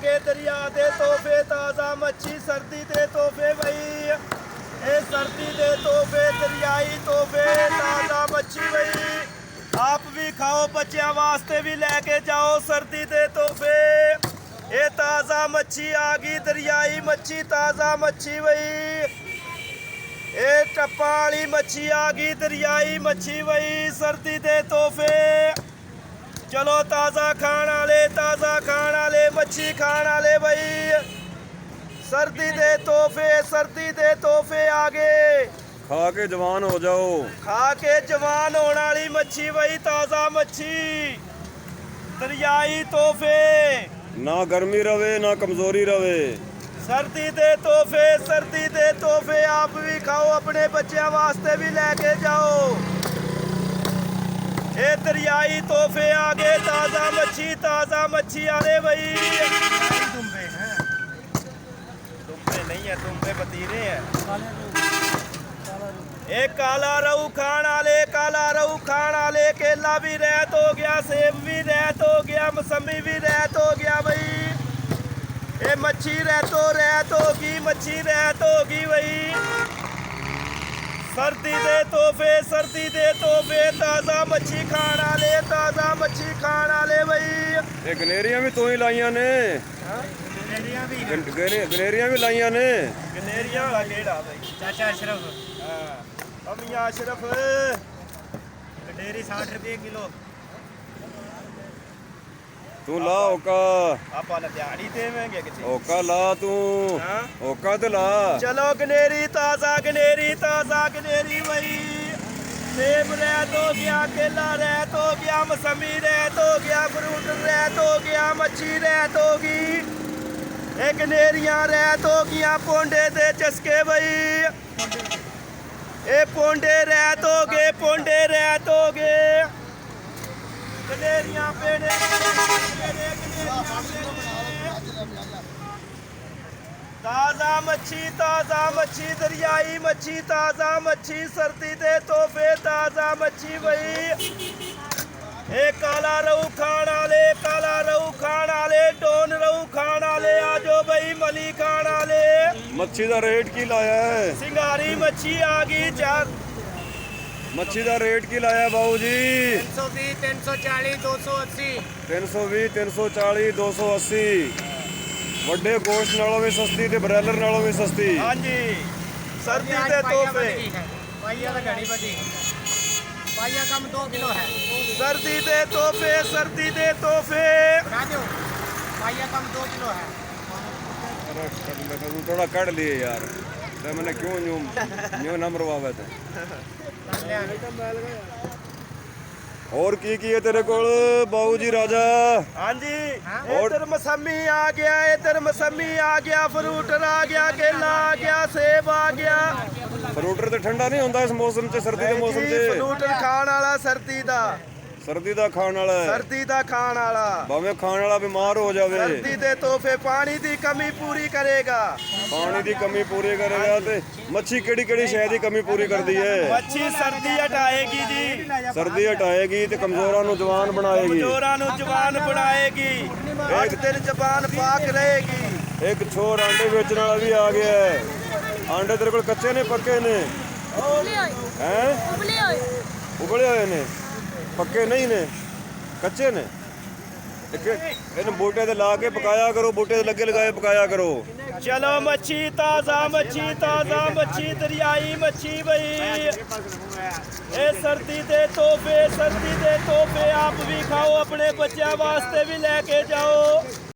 आगे दरिया दे तोहफे ताज़ा मच्छी सर्दी दे तोहफे बई ए सर्दी दे तोहफे दरियाई तोहफे ताज़ा मच्छी बई आप भी खाओ बच्चों वास्ते भी लेके जाओ सर्दी दे तोहफे ए ताज़ा मच्छी आ गई दरियाई मच्छी ताज़ा मच्छी बई ए टप्पा वाली मच्छी आ गई दरियाई मच्छी बई सर्दी दे तोहफे चलो ताज़ा खाने वाले मच्छी खाने वाले बई सर्दी दे तोहफे आगे खा के जवान हो जाओ। खा के जवान होने वाली मच्छी बई ताज़ा मच्छी दरियाई तोहफे ना गर्मी रवे ना कमजोरी रवे। सर्दी दे तोहफे आप भी खाओ अपने बच्चों वास्ते भी लेके जाओ ये दरियाई तोहफे आगे ताज़ा मच्छी आले भाई दुम्बे हैं दुम्बे नहीं है दुम्बे पतीरे हैं एक काला रहू खान आले केला भी रहत हो गया सेब भी रहत हो गया मौसमी भी रहत हो गया भाई ये मच्छी रहत होगी भाई सर्दी दे तोहफे ताज़ा मच्छी खाने वाले भाई ये गनेरियां भी तो ही लाइया ने। गनेरियां भी लाइया ने। गनेरियां वाला केड़ा भाई चाचा अशरफ अमिया अशरफ गनेरी 60 रुपये किलो। तू ला ओका आप दिहाड़ी देवेंगे किसी ओका ला तू हाँ? ओका तो ला। चलो गनेरी ताज़ा गनेरी भाई सेब रहत हो गया केला रहत हो गया मौसमी रहत हो गया फ्रूट रहत हो गया मच्छी रहत होगी एक गनेरियां रहत हो गया पोंडे दे चस्के भाई ए पोंडे रहत हो गए गनेरियां पेड़े ताज़ा मच्छी दरियाई मच्छी ताज़ा मच्छी सर्दी दे तोहफे ताज़ा मच्छी भाई एक काला रहू खान वाले डोन रहू खान वाले आजो भाई मली खान वाले मच्छी का रेट की लाया है? सिंगारी मच्छी आ गई चार मच्छी का रेट की लाया बाबू जी? 320 340 280 320 340 280। ਵੱਡੇ ਗੋਸ਼ਤ ਨਾਲੋਂ ਵੀ ਸਸਤੀ ਤੇ ਬ੍ਰਾਇਲਰ ਨਾਲੋਂ ਵੀ ਸਸਤੀ। हाँ जी सर्दी दे तोहफे पाइया का घड़ी बची पाइया कम 2 किलो है सर्दी दे तोहफे बना दो पाइया कम 2 किलो है। अरे तू थोड़ा कट लिए यार ते मैंने क्यों न्यू नंबर वावे थे। और की है तेरे कोल बाबू जी राजा? हाँ जी और इधर मौसमी आ गया फ्रूटर आ गया केला आ गया सेब आ गया फ्रूटर तो ठंडा नहीं होता इस मौसम च सर्दी के मौसम च? फ्रूटर खाण वाला सर्दी दा खाण वाला भावें खाण वाला बीमार हो जावे। सर्दी दे तोहफे पानी दी कमी पूरी करेगा ते मच्छी केड़ी शय दी कमी पूरी करदी है? मच्छी सर्दी हटाएगी जी ते कमजोरां नूं जवान बनाएगी एक दिन जबान पाक रहेगी। एक छोर आंडे बेचने वाला भी आ गया है। आंडे तेरे कोल कच्चे ने पक्के ने? हैं उबले हुए ने पक्के नहीं ने कच्चे ने। इन बूटे ते ला के पकाया करो बूटे ते लगे लगाए पकाया करो। चलो मच्छी ताज़ा मच्छी दरियाई मच्छी भाई ए सर्दी दे तोहफे आप भी खाओ अपने बच्चों वास्ते भी लेके जाओ।